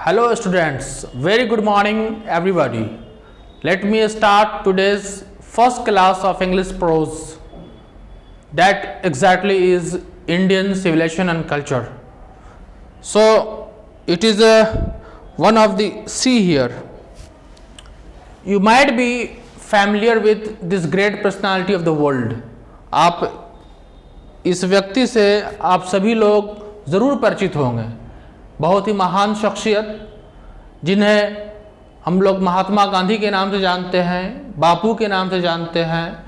Hello students, very good morning everybody. Let me start today's first class of English prose. That exactly is Indian civilization and culture. So it is one of the C here. You might be familiar with this great personality of the world. आप इस व्यक्ति से आप सभी लोग ज़रूर परिचित होंगे। बहुत ही महान शख्सियत जिन्हें हम लोग महात्मा गांधी के नाम से जानते हैं, बापू के नाम से जानते हैं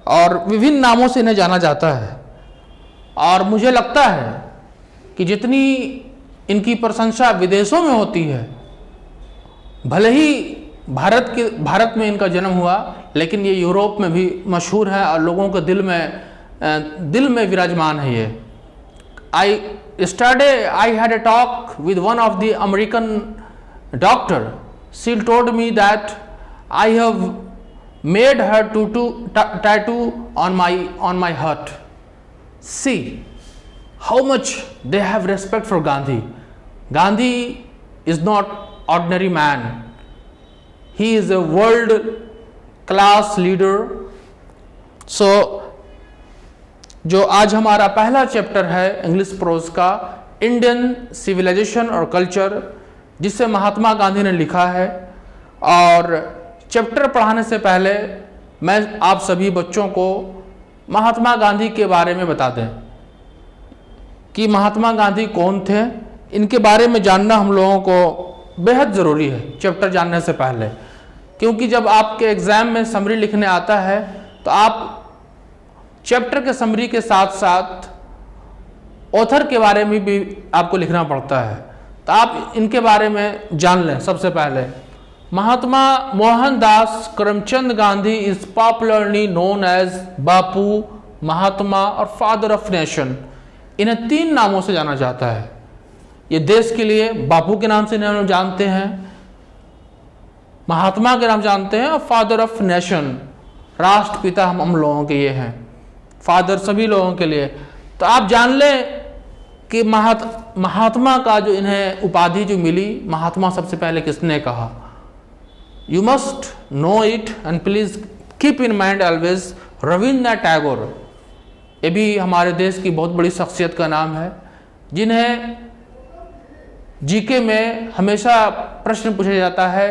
और विभिन्न नामों से इन्हें जाना जाता है। और मुझे लगता है कि जितनी इनकी प्रशंसा विदेशों में होती है, भले ही भारत में इनका जन्म हुआ, लेकिन ये यूरोप में भी मशहूर है और लोगों के दिल में विराजमान है ये। Yesterday I had a talk with one of the American doctor. She told me that I have made her tattoo on my heart. See how much they have respect for Gandhi. Gandhi is not ordinary man. He is a world class leader. So जो आज हमारा पहला chapter है English pros का, Indian civilisation और culture, जिसे महात्मा गांधी ने लिखा है। और चैप्टर पढ़ाने से पहले मैं आप सभी बच्चों को महात्मा गांधी के बारे में बता दें कि महात्मा गांधी कौन थे। इनके बारे में जानना हम लोगों को बेहद ज़रूरी है चैप्टर जानने से पहले, क्योंकि जब आपके एग्ज़ाम में समरी लिखने आता है तो आप चैप्टर के समरी के साथ साथ ऑथर के बारे में भी आपको लिखना पड़ता है। तो आप इनके बारे में जान लें। सबसे पहले Mahatma Mohandas Karamchand Gandhi is popularly known as Bapu, Mahatma और फादर ऑफ नेशन। इन्हें तीन नामों से जाना जाता है। ये देश के लिए बापू के नाम से इन्हें जानते हैं, महात्मा के नाम जानते हैं, और फादर ऑफ नेशन, राष्ट्रपिता हम लोगों के ये हैं, फादर सभी लोगों के लिए। तो आप जान लें कि महात्मा का जो इन्हें उपाधि जो मिली, महात्मा सबसे पहले किसने कहा। You must know it and please keep in mind always Rabindranath Tagore. ये भी हमारे देश की बहुत बड़ी शख्सियत का नाम है, जिन्हें जीके में हमेशा प्रश्न पूछा जाता है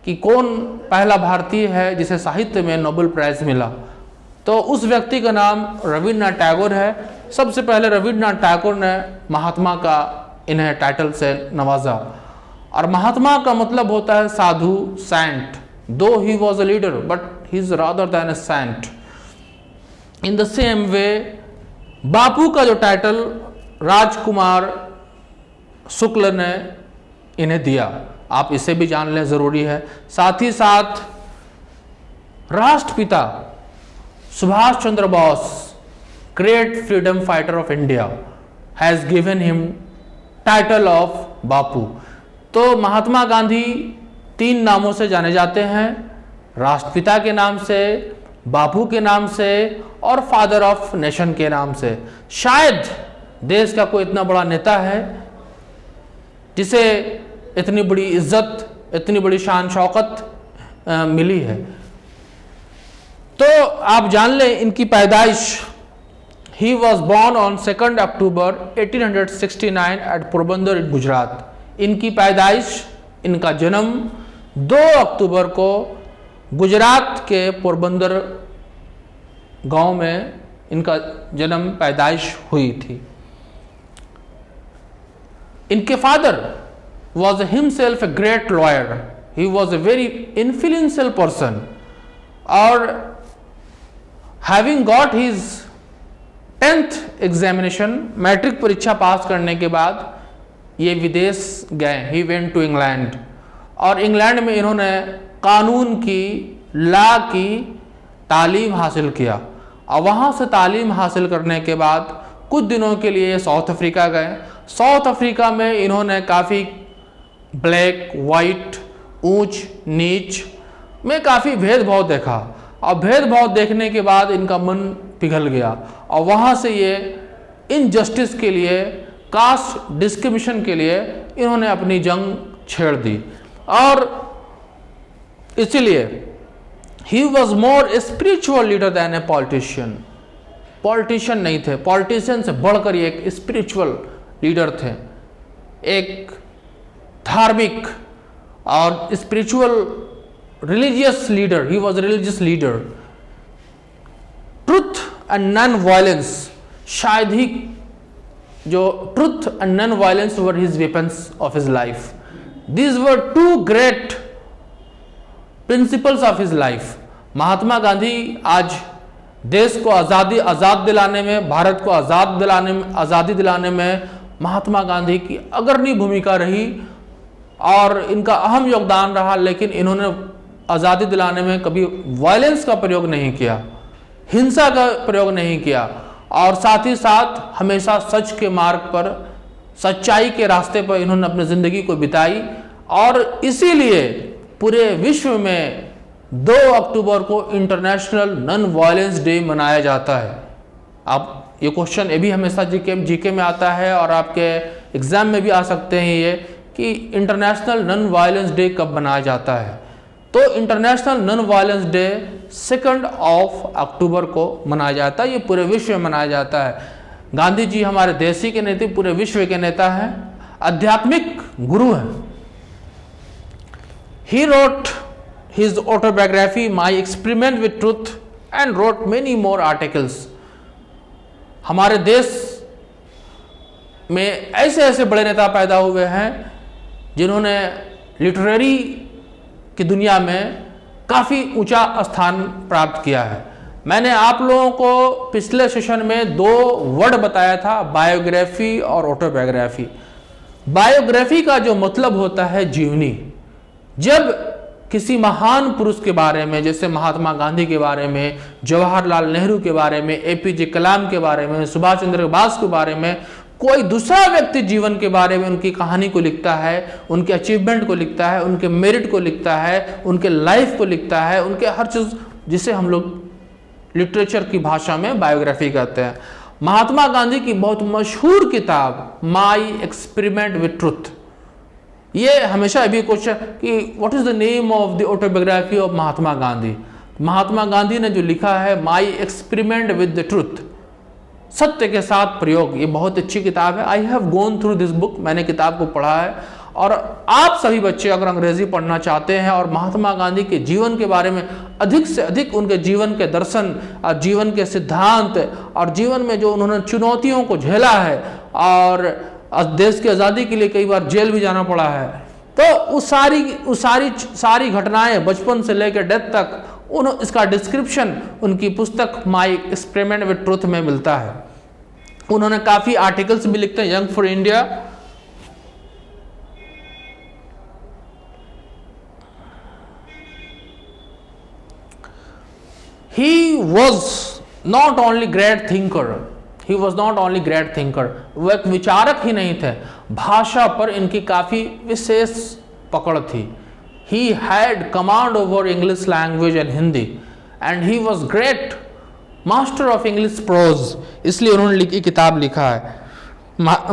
कि कौन पहला भारतीय है जिसे साहित्य में नोबेल प्राइज मिला। तो उस व्यक्ति का नाम रविंद्रनाथ टैगोर है। सबसे पहले रविंद्रनाथ टैगोर ने महात्मा का इन्हें टाइटल से नवाजा। और महात्मा का मतलब होता है साधु, saint. Though he was a leader but he is rather than a saint. In the same way Bapu का जो टाइटल राजकुमार शुक्ल ने इन्हें दिया, आप इसे भी जान लें, जरूरी है। साथ ही साथ राष्ट्रपिता Subhas Chandra Bose, great freedom fighter of India, has given him title of Bapu. तो महात्मा गांधी तीन नामों से जाने जाते हैं, राष्ट्रपिता के नाम से, बापू के नाम से और फादर ऑफ नेशन के नाम से। शायद देश का कोई इतना बड़ा नेता है जिसे इतनी बड़ी इज्जत, इतनी बड़ी शान शौकत मिली है। तो आप जान लें इनकी पैदाइश, he was born on 2 October 1869 at Porbandar in Gujarat. इनकी पैदाइश, इनका जन्म 2 अक्टूबर को गुजरात के पोरबंदर गांव में इनका जन्म पैदाइश हुई थी। इनके father was himself a great lawyer. He was a very influential person. और having got his 10th examination, matric परीक्षा पास करने के बाद ये विदेश गए। He went to England. और इंग्लैंड में इन्होंने कानून की, लॉ की तालीम हासिल किया। और वहाँ से तालीम हासिल करने के बाद कुछ दिनों के लिए साउथ अफ्रीका गए। साउथ अफ्रीका में इन्होंने काफ़ी ब्लैक, वाइट, ऊंच नीच में काफ़ी भेदभाव देखा। और भेदभाव देखने के बाद इनका मन पिघल गया और वहाँ से ये इनजस्टिस के लिए, कास्ट डिस्क्रिमिनेशन के लिए इन्होंने अपनी जंग छेड़ दी। और इसीलिए ही was more spiritual leader than a politician. Politician नहीं थे, पॉलिटिशियन से बढ़कर ये एक स्पिरिचुअल लीडर थे, एक धार्मिक और spiritual religious leader. He was religious leader. Truth and non violence, शायद ही जो truth and non violence were his weapons of his life. These were two great principles of his life. Mahatma Gandhi आज देश को आज़ाद दिलाने में, भारत को आज़ादी दिलाने में महात्मा गांधी की अग्रणी भूमिका रही और इनका अहम योगदान रहा। लेकिन इन्होंने आज़ादी दिलाने में कभी वायलेंस का प्रयोग नहीं किया, हिंसा का प्रयोग नहीं किया, और साथ ही साथ हमेशा सच के मार्ग पर, सच्चाई के रास्ते पर इन्होंने अपनी ज़िंदगी को बिताई। और इसीलिए पूरे विश्व में 2 अक्टूबर को इंटरनेशनल नॉन वायलेंस डे मनाया जाता है। आप ये क्वेश्चन ये भी हमेशा जीके में आता है और आपके एग्जाम में भी आ सकते हैं ये कि इंटरनेशनल नॉन वायलेंस डे कब मनाया जाता है। तो इंटरनेशनल नॉन वायलेंस डे 2 अक्टूबर को मनाया जाता है। ये पूरे विश्व में मनाया जाता है। गांधी जी हमारे देश ही के नेता, पूरे विश्व के नेता हैं, आध्यात्मिक गुरु हैं। He wrote his autobiography, My Experiment with Truth, and wrote many more articles. हमारे देश में ऐसे ऐसे बड़े नेता पैदा हुए हैं जिन्होंने लिटरेरी की दुनिया में काफ़ी ऊंचा स्थान प्राप्त किया है। मैंने आप लोगों को पिछले सेशन में 2 वर्ड बताया था, बायोग्राफी और ऑटोबायोग्राफी। बायोग्राफी का जो मतलब होता है जीवनी। जब किसी महान पुरुष के बारे में, जैसे महात्मा गांधी के बारे में, जवाहरलाल नेहरू के बारे में, एपीजे कलाम के बारे में, सुभाष चंद्र बोस के बारे में, कोई दूसरा व्यक्ति जीवन के बारे में उनकी कहानी को लिखता है, उनके अचीवमेंट को लिखता है, उनके मेरिट को लिखता है, उनके लाइफ को लिखता है, उनके हर चीज़, जिसे हम लोग लिटरेचर की भाषा में बायोग्राफी कहते हैं। महात्मा गांधी की बहुत मशहूर किताब माई एक्सपेरिमेंट विथ ट्रुथ, ये हमेशा अभी क्वेश्चन कि what is the name of the autobiography of Mahatma Gandhi. Mahatma Gandhi ने जो लिखा है my experiment with the truth, सत्य के साथ प्रयोग, ये बहुत अच्छी किताब है। I have gone through this book, मैंने किताब को पढ़ा है। और आप सभी बच्चे अगर अंग्रेजी पढ़ना चाहते हैं और महात्मा गांधी के जीवन के बारे में अधिक से अधिक, उनके जीवन के दर्शन और जीवन के सिद्धांत और जीवन में जो उन्होंने चुनौतियों को झेला है और देश की आज़ादी के लिए कई बार जेल भी जाना पड़ा है, तो उस सारी घटनाएं बचपन से लेकर डेथ तक इसका डिस्क्रिप्शन उनकी पुस्तक माई एक्सपेरिमेंट विद ट्रुथ में मिलता है। उन्होंने काफ़ी आर्टिकल्स भी लिखते हैं, young for India, he was not only great thinker, he was not only great thinker, वो एक विचारक ही नहीं थे, भाषा पर इनकी काफ़ी विशेष पकड़ थी। He had command over English language and Hindi and he was great master of English prose, इसलिए उन्होंने किताब लिखा है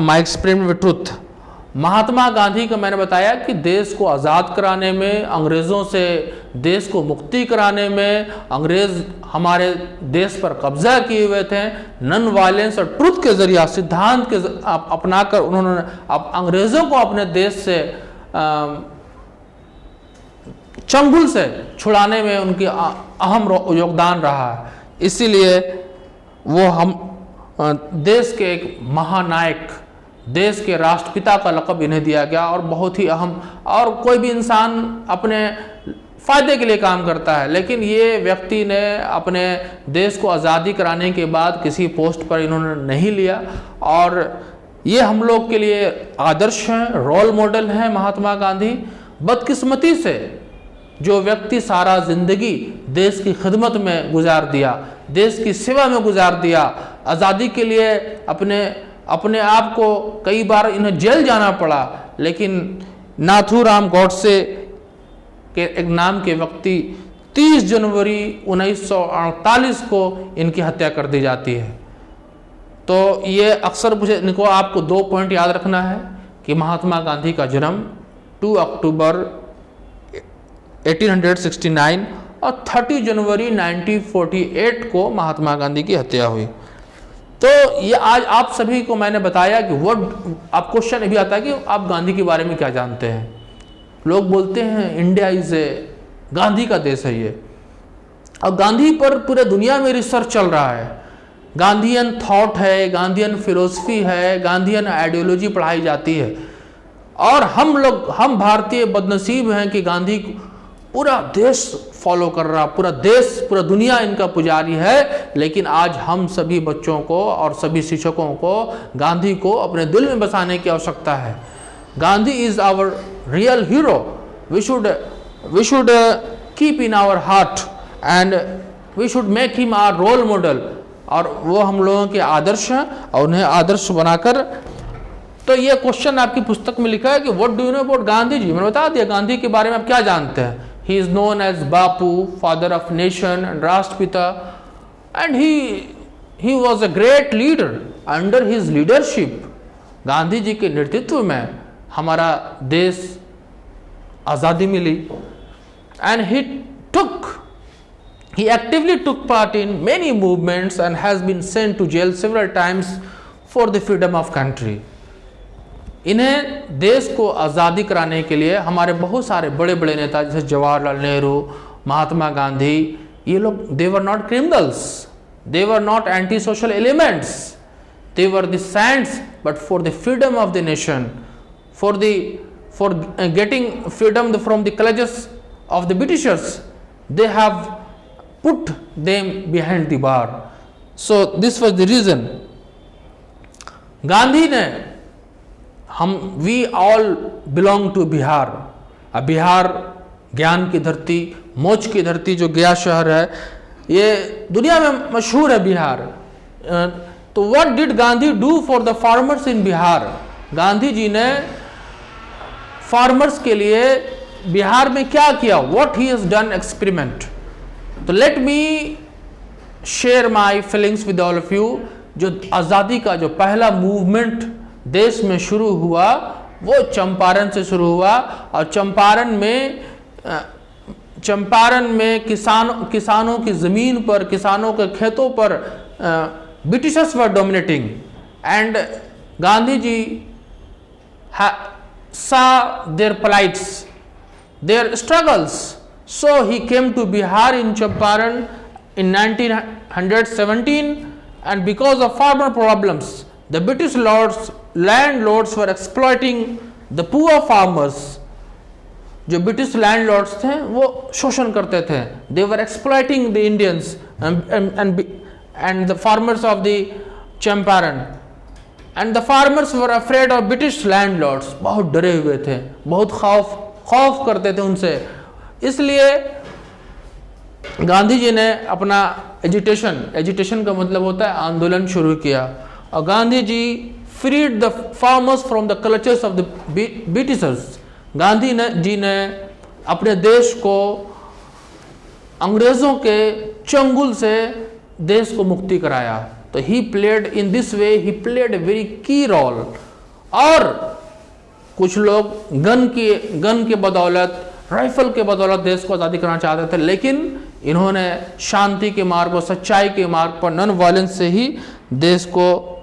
My Experiment with Truth। Mahatma Gandhi का मैंने बताया कि देश को आज़ाद कराने में, अंग्रेज़ों से देश को मुक्ति कराने में, अंग्रेज़ हमारे देश पर कब्जा किए हुए थे, नॉन वायलेंस और ट्रुथ के जरिए सिद्धांत के अपनाकर उन्होंने अंग्रेज़ों को अपने देश से चंगुल से छुड़ाने में उनकी अहम योगदान रहा है। इसीलिए वो हम देश के एक महानायक, देश के राष्ट्रपिता का लक़ब इन्हें दिया गया और बहुत ही अहम। और कोई भी इंसान अपने फ़ायदे के लिए काम करता है, लेकिन ये व्यक्ति ने अपने देश को आज़ादी कराने के बाद किसी पोस्ट पर इन्होंने नहीं लिया और ये हम लोग के लिए आदर्श हैं, रोल मॉडल हैं महात्मा गांधी। बदकिस्मती से जो व्यक्ति सारा ज़िंदगी देश की खिदमत में गुजार दिया, देश की सेवा में गुजार दिया, आज़ादी के लिए अपने आप को कई बार इन्हें जेल जाना पड़ा, लेकिन नाथूराम गॉडसे के एक नाम के व्यक्ति 30 जनवरी 1948 को इनकी हत्या कर दी जाती है। तो ये अक्सर मुझे इनको आपको 2 पॉइंट याद रखना है कि महात्मा गांधी का जन्म 2 अक्टूबर 1869 और 30 जनवरी 1948 को महात्मा गांधी की हत्या हुई। तो ये आज आप सभी को मैंने बताया कि आप क्वेश्चन भी आता है कि आप गांधी के बारे में क्या जानते हैं। लोग बोलते हैं इंडिया इज ए गांधी का देश है ये, और गांधी पर पूरे दुनिया में रिसर्च चल रहा है। गांधीयन थॉट है, गांधीयन फिलोसफी है, गांधीयन आइडियोलॉजी पढ़ाई जाती है, और हम भारतीय बदनसीब हैं कि गांधी पूरा देश फॉलो कर रहा, पूरा देश, पूरा दुनिया इनका पुजारी है। लेकिन आज हम सभी बच्चों को और सभी शिक्षकों को गांधी को अपने दिल में बसाने की आवश्यकता है। Gandhi is our real hero, we should keep in our heart and we should make him our role model, और वो हम लोगों के आदर्श हैं और उन्हें आदर्श बनाकर। तो ये क्वेश्चन आपकी पुस्तक में लिखा है कि what do you know about Gandhi ji. मैंने बता दिया गांधी के बारे में आप क्या जानते हैं। He is known as Bapu, father of nation and राष्ट्रपिता, and he was a great leader. Under his leadership, Gandhi ji के नेतृत्व में हमारा देश आज़ादी मिली। And he actively took part in many movements and has been sent to jail several times for the freedom of country. इन्हें देश को आज़ादी कराने के लिए हमारे बहुत सारे बड़े बड़े नेता जैसे जवाहरलाल नेहरू, महात्मा गांधी, ये लोग they were not criminals, they were not anti-social elements, they were the saints, but for the freedom of the nation, for getting freedom from the clutches of the Britishers, they have put them behind the bar. So this was the reason. Gandhi ने we all belong to Bihar. अब बिहार ज्ञान की धरती, मोक्ष की धरती जो गया शहर है, ये दुनिया में मशहूर है बिहार। तो what did Gandhi do for the farmers in Bihar? Gandhi ji ने फार्मर्स के लिए बिहार में क्या किया? What he has done experiment. तो let me share my feelings with all of you. जो आज़ादी का जो पहला मूवमेंट देश में शुरू हुआ वो चंपारण से शुरू हुआ, और चंपारण में किसानों की ज़मीन पर, किसानों के खेतों पर Britishers were dominating, and Gandhi ji saw their plights, their struggles. So he came to Bihar in Champaran in 1917, and because of farmer problems, the British landlords were exploiting the poor farmers. जो ब्रिटिश लैंडलॉर्ड्स थे वो शोषण करते थे। They were exploiting the Indians and the farmers of the Champaran, and the farmers were afraid of British landlords. बहुत डरे हुए थे, बहुत खौफ करते थे उनसे। इसलिए गांधी जी ने अपना एजिटेशन का मतलब होता है आंदोलन शुरू किया, और Gandhi ji freed the farmers from the clutches of the Britishers. Gandhi ji ने अपने देश को अंग्रेजों के चंगुल से देश को मुक्ति कराया। तो he played in this way, he played a very की रोल। और कुछ लोग गन के बदौलत, राइफल के बदौलत देश को आज़ादी कराना चाहते थे, लेकिन इन्होंने शांति के मार्ग और सच्चाई के मार्ग पर, नॉन वायलेंस से ही देश को।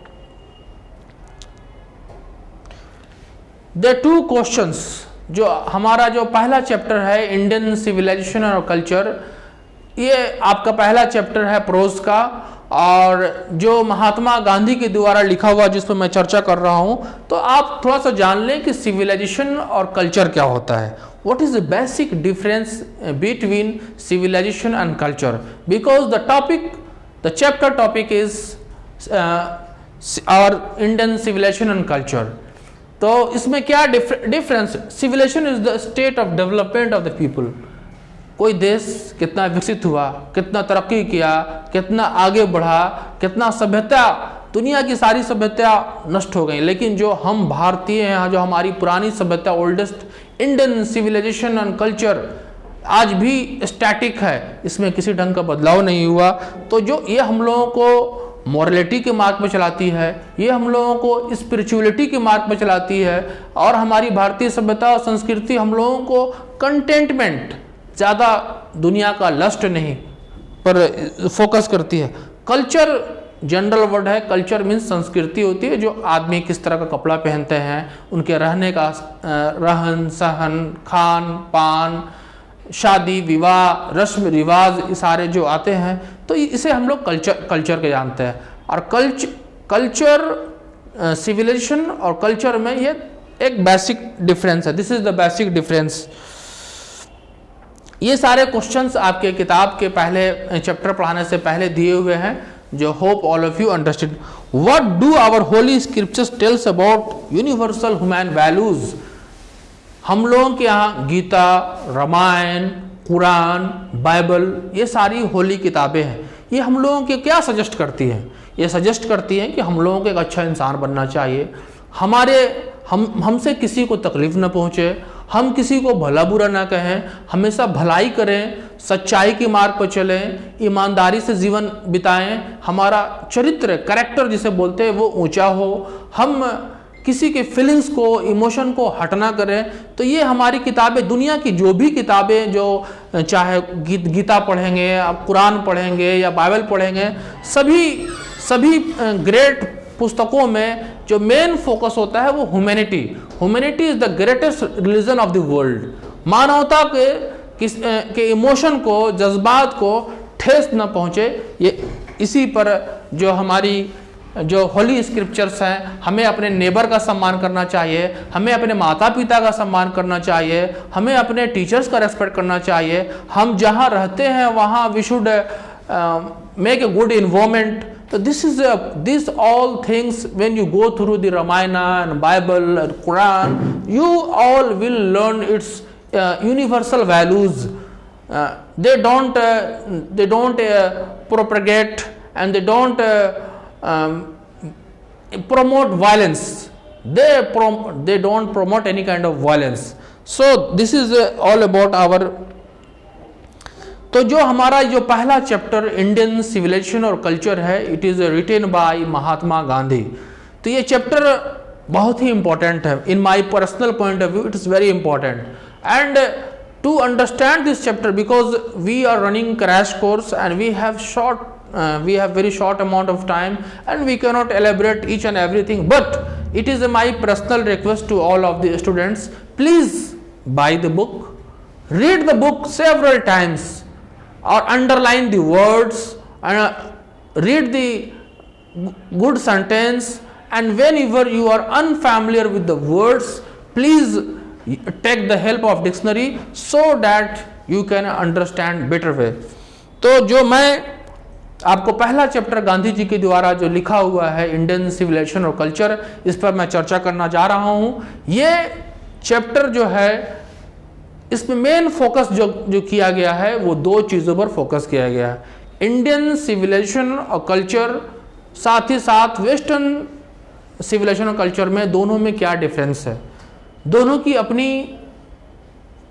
देयर टू क्वेश्चंस, जो हमारा जो पहला चैप्टर है इंडियन सिविलाइजेशन और कल्चर, ये आपका पहला चैप्टर है प्रोज का, और जो महात्मा गांधी के द्वारा लिखा हुआ जिस पर मैं चर्चा कर रहा हूं, तो आप थोड़ा सा जान लें कि सिविलाइजेशन और कल्चर क्या होता है। What is the basic difference between civilisation and culture, because the chapter topic is our Indian civilisation and culture. तो इसमें क्या difference? Civilisation is the state of development of the people. कोई देश कितना विकसित हुआ, कितना तरक्की किया, कितना आगे बढ़ा, कितना सभ्यता, दुनिया की सारी सभ्यता नष्ट हो गई, लेकिन जो हम भारतीय हैं, जो हमारी पुरानी सभ्यता, oldest Indian civilisation and culture आज भी स्टैटिक है, इसमें किसी ढंग का बदलाव नहीं हुआ। तो जो ये हम लोगों को मॉरलिटी के मार्ग पर चलाती है, ये हम लोगों को स्पिरिचुअलिटी के मार्ग पर चलाती है, और हमारी भारतीय सभ्यता और संस्कृति हम लोगों को कंटेंटमेंट, ज़्यादा दुनिया का लस्ट नहीं पर फोकस करती है। कल्चर जनरल वर्ड है, कल्चर मीन्स संस्कृति होती है, जो आदमी किस तरह का कपड़ा पहनते हैं, उनके रहने का रहन सहन, खान पान, शादी विवाह, रस्म रिवाज, ये सारे जो आते हैं, तो इसे हम लोग कल्चर के जानते हैं। और कल्चर सिविलाइजेशन और कल्चर में ये एक बेसिक डिफरेंस है। This is the basic difference. ये सारे क्वेश्चंस आपके किताब के पहले चैप्टर पढ़ाने से पहले दिए हुए हैं, जो hope all of you understand. What do our holy scriptures tells about universal human values. हम लोगों के यहाँ गीता, रामायण, कुरान, बाइबल, ये सारी होली किताबें हैं। ये हम लोगों के क्या सजेस्ट करती हैं? ये सजेस्ट करती हैं कि हम लोगों को एक अच्छा इंसान बनना चाहिए, हमसे किसी को तकलीफ न पहुँचे, हम किसी को भला बुरा ना कहें, हमेशा भलाई करें, सच्चाई के मार्ग पर चलें, ईमानदारी से जीवन बिताएं, हमारा चरित्र, कैरेक्टर जिसे बोलते हैं, वो ऊंचा हो, हम किसी के फीलिंग्स को, इमोशन को हट ना करें। तो ये हमारी किताबें, दुनिया की जो भी किताबें, जो चाहे गीता पढ़ेंगे, आप कुरान पढ़ेंगे या बाइबल पढ़ेंगे, सभी ग्रेट पुस्तकों में जो मेन फोकस होता है वो humanity. Humanity is the greatest religion of the world. मानवता के इमोशन को, जज्बात को ठेस न पहुँचे, ये इसी पर जो हमारी जो होली स्क्रिप्चर्स हैं, हमें अपने नेबर का सम्मान करना चाहिए, हमें अपने माता पिता का सम्मान करना चाहिए, हमें अपने टीचर्स का रेस्पेक्ट करना चाहिए, हम जहाँ रहते हैं वहाँ we should make a good environment. So these all things, when you go through the Ramayana and Bible and Quran, you all will learn its universal values. They don't propagate and they don't promote violence. They don't promote any kind of violence. So this is all about our। तो जो हमारा जो पहला chapter Indian civilisation और culture है, it is written by Mahatma Gandhi. तो ये chapter बहुत ही इंपॉर्टेंट है। In my personal point of view it is very important, and to understand this chapter, because we are running crash course and we have very short amount of time and we can not elaborate each and everything, but it is my personal request to all of the students, please by the book, read the book several times or underline the words and read the good sentence, and whenever you are unfamiliar with the words, please take the help of dictionary so that you can understand better way। तो जो मैं आपको पहला chapter Gandhi ji के द्वारा जो लिखा हुआ है इंडियन सिविलाइजेशन और कल्चर, इस पर मैं चर्चा करना जा रहा हूँ। ये चैप्टर जो है, इसमें मेन फोकस जो किया गया है वो दो चीज़ों पर फोकस किया गया है, इंडियन सिविलाइजेशन और कल्चर, साथ ही साथ वेस्टर्न सिविलाइजेशन और कल्चर में दोनों में क्या डिफरेंस है, दोनों की अपनी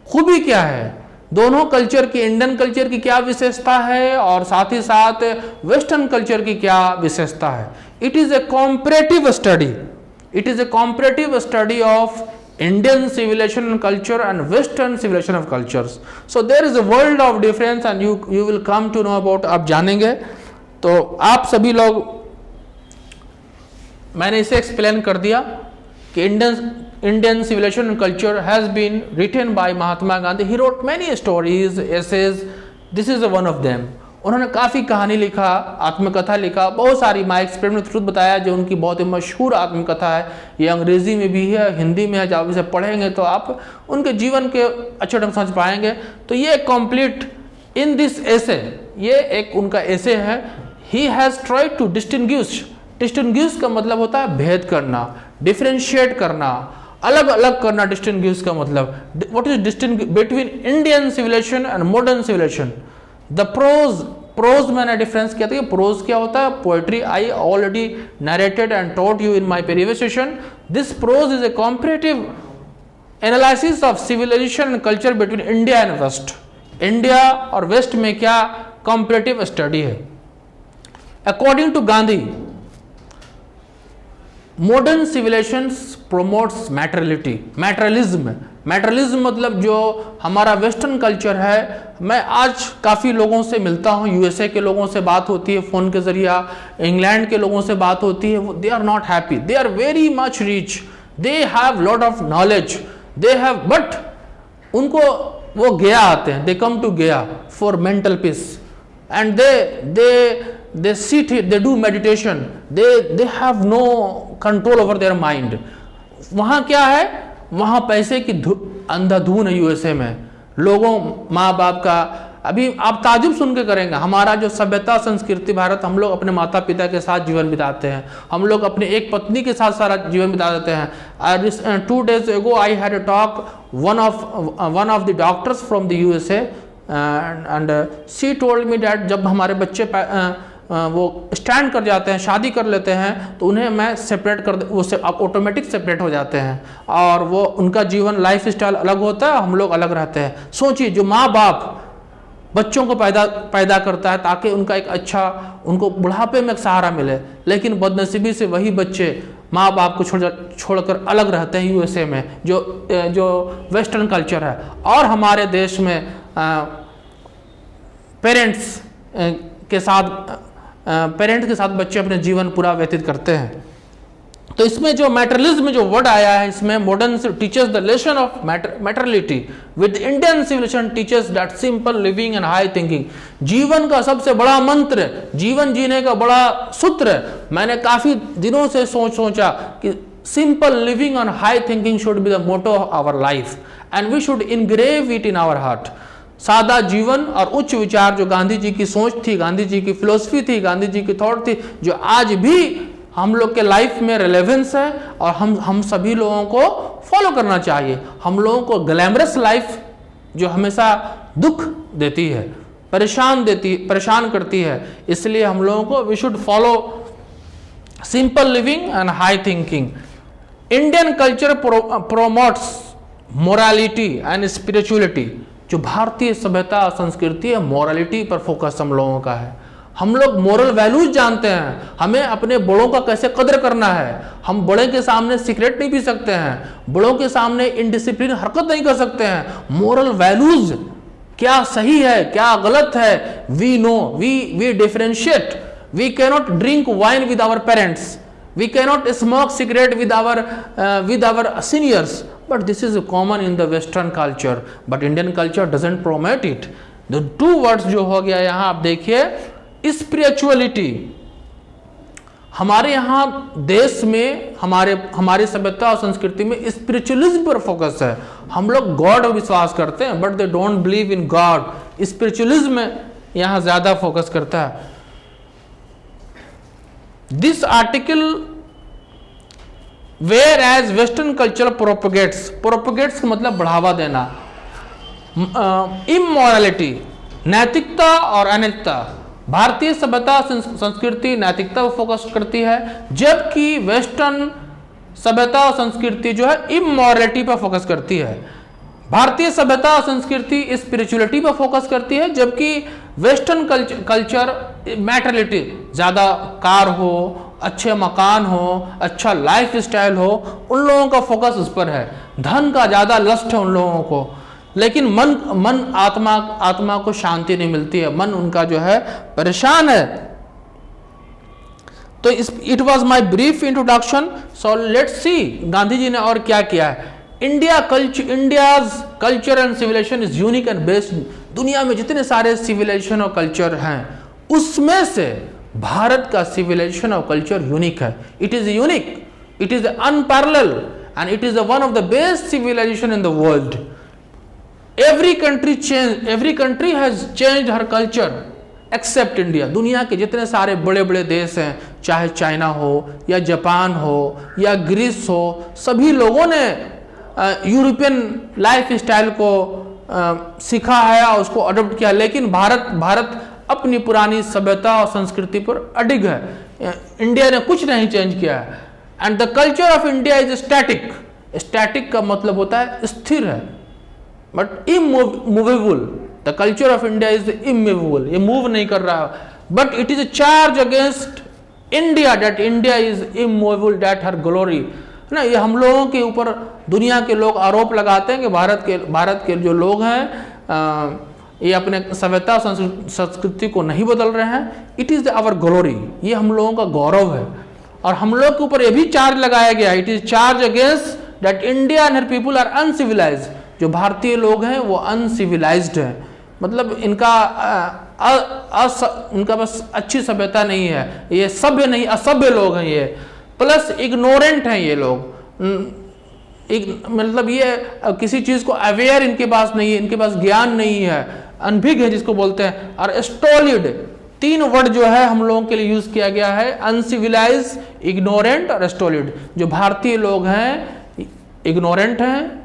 खूबी क्या है, दोनों कल्चर की, इंडियन कल्चर की क्या विशेषता है और साथ ही साथ वेस्टर्न कल्चर की क्या विशेषता है। It is A comparative study, it is A comparative study of Indian civilization and culture and Western civilization of cultures. So there is a world of difference and you will come to know about। आप जानेंगे। तो आप सभी लोग, मैंने इसे explain कर दिया कि Indian civilization and culture has been written by Mahatma Gandhi. He wrote many stories, essays. This is one of them. उन्होंने काफ़ी कहानी लिखा, आत्मकथा लिखा, बहुत सारी। माई एक्सपेरिमेंट थ्रू बताया जो उनकी बहुत ही मशहूर आत्मकथा है। ये अंग्रेज़ी में भी है, हिंदी में है। जब इसे पढ़ेंगे तो आप उनके जीवन के अच्छे ढंग समझ पाएंगे। तो ये कंप्लीट इन दिस एसे, ये एक उनका एसे है। He has tried to distinguish का मतलब होता है भेद करना, डिफ्रेंशिएट करना, अलग अलग करना। डिस्टिंग्विश का मतलब what is distinguish between Indian civilisation and modern civilisation. The prose मैंने डिफरेंस किया था कि प्रोज क्या होता है, poetry. I already narrated and taught you in my previous session. This prose is a comparative analysis of civilisation and culture between India and west. India और west में क्या कॉम्परेटिव स्टडी है। According to Gandhi, modern civilizations promotes materialism मतलब जो हमारा western culture है। मैं आज काफ़ी लोगों से मिलता हूँ, यूएसए के लोगों से बात होती है फ़ोन के ज़रिए, इंग्लैंड के लोगों से बात होती है, they are not happy, they are very much rich, they have lot of knowledge, they have, but उनको वो गया आते हैं, they come to Gaya for mental peace and they sit here, they do meditation, they have no control over their mind। वहाँ क्या है, वहाँ पैसे की अंधाधुन है यूएसए में, लोगों माँ बाप का। अभी आप ताजुब सुन के करेंगे, हमारा जो सभ्यता संस्कृति भारत, हम लोग अपने माता पिता के साथ जीवन बिताते हैं, हम लोग अपने एक पत्नी के साथ सारा जीवन बिता देते हैं। 2 days ago I had a talk, one of the doctors from the USA and she told me that जब हमारे बच्चे वो स्टैंड कर जाते हैं, शादी कर लेते हैं, तो उन्हें मैं सेपरेट कर, वो ऑटोमेटिक सेपरेट हो जाते हैं और वो उनका जीवन लाइफ स्टाइल अलग होता है, हम लोग अलग रहते हैं। सोचिए, जो माँ बाप बच्चों को पैदा करता है ताकि उनका एक अच्छा, उनको बुढ़ापे में एक सहारा मिले, लेकिन बदनसीबी से वही बच्चे माँ बाप को छोड़कर अलग रहते हैं यूएसए में, जो वेस्टर्न कल्चर है। और हमारे देश में पेरेंट्स के साथ बच्चे अपने जीवन पूरा व्यतीत करते हैं। तो इसमें जो मैटरलिज्म जो वर्ड आया है, इसमें modern teaches the lesson of morality with Indian civilisation teaches that simple living and high thinking. जीवन का सबसे बड़ा मंत्र, जीवन जीने का बड़ा सूत्र, मैंने काफी दिनों से सोचा कि simple living and high thinking should be the motto of our life and we should engrave it in our heart. सादा जीवन और उच्च विचार, जो गांधी जी की सोच थी, गांधी जी की फिलोसफी थी, गांधी जी की थॉट थी, जो आज भी हम लोग के लाइफ में रिलेवेंस है और हम सभी लोगों को फॉलो करना चाहिए। हम लोगों को ग्लैमरस लाइफ जो हमेशा दुख देती है, परेशान करती है, इसलिए हम लोगों को we should follow simple living and high thinking. Indian culture promotes morality and spirituality. जो भारतीय सभ्यता संस्कृति है, मोरालिटी पर फोकस हम लोगों का है। हम लोग मोरल वैल्यूज जानते हैं, हमें अपने बड़ों का कैसे कदर करना है। हम बड़े के सामने सिगरेट नहीं पी सकते हैं, बड़ों के सामने इनडिसिप्लिन हरकत नहीं कर सकते हैं। मोरल वैल्यूज क्या सही है, क्या गलत है, we know, we differentiate. We cannot drink wine with our parents, we cannot smoke cigarette with our seniors, but this is common in the western culture, but Indian culture doesn't promote it। the two words जो हो गया यहाँ, आप देखिए, spirituality. हमारे यहाँ देश में हमारी सभ्यता और संस्कृति में स्पिरिचुअलिज्म पर फोकस है। हम लोग गॉड विश्वास करते हैं, but they don't believe in God. Spiritualism यहाँ ज्यादा फोकस करता है। This article, whereas Western culture propagates का मतलब बढ़ावा देना, immorality, नैतिकता और अनैतिकता। भारतीय सभ्यता संस्कृति नैतिकता पर फोकस करती है, जबकि वेस्टर्न सभ्यता और संस्कृति जो है इमोरलिटी पर फोकस करती है। भारतीय सभ्यता और संस्कृति स्पिरिचुअलिटी पर फोकस करती है, जबकि वेस्टर्न कल्चर मैटरलिटी, ज़्यादा कार हो, अच्छे मकान हो, अच्छा लाइफ स्टाइल हो, उन लोगों का फोकस उस पर है। धन का ज़्यादा लस्ट है उन लोगों को, लेकिन मन आत्मा को शांति नहीं मिलती है, मन उनका जो है परेशान है। तो it was my brief introduction. So let's see Gandhi ji ने और क्या किया है। India's culture and civilisation is unique and best. दुनिया में जितने सारे सिविलाइजेशन और कल्चर हैं, उसमें से भारत का सिविलाइजेशन और कल्चर यूनिक है। It is unique, it is unparalleled and it is one of the best civilisation in the world. Every country has changed her culture except India. दुनिया के जितने सारे बड़े बड़े देश हैं, चाहे चाइना हो या जापान हो या ग्रीस हो, सभी लोगों ने यूरोपियन लाइफ स्टाइल को सीखा है और उसको अडॉप्ट किया, लेकिन भारत अपनी पुरानी सभ्यता और संस्कृति पर अडिग है। इंडिया ने कुछ नहीं चेंज किया है। And the culture of India is static. Static का मतलब होता है स्थिर है, but immovable. The culture of India is immovable, ये मूव नहीं कर रहा। but it is a charge against India that India is immovable, that her glory, है ना। ये हम लोगों के ऊपर दुनिया के लोग आरोप लगाते हैं कि भारत के जो लोग हैं ये अपने सभ्यता संस्कृति को नहीं बदल रहे हैं। इट इज़ आवर ग्लोरी, ये हम लोगों का गौरव है। और हम लोग के ऊपर ये भी चार्ज लगाया गया, it is charge against that India and her people are uncivilised. जो भारतीय लोग हैं वो अनसिविलाइज्ड हैं, मतलब इनका बस अच्छी सभ्यता नहीं है, ये सभ्य नहीं, असभ्य लोग हैं ये, प्लस इग्नोरेंट हैं ये लोग। मतलब ये किसी चीज को अवेयर इनके पास नहीं है, इनके पास ज्ञान नहीं है, अनभिज्ञ है जिसको बोलते हैं। और स्टोलिड, 3 वर्ड जो है हम लोगों के लिए यूज किया गया है, अनसिविलाइज, इग्नोरेंट और स्टोलिड। जो भारतीय लोग हैं इग्नोरेंट हैं,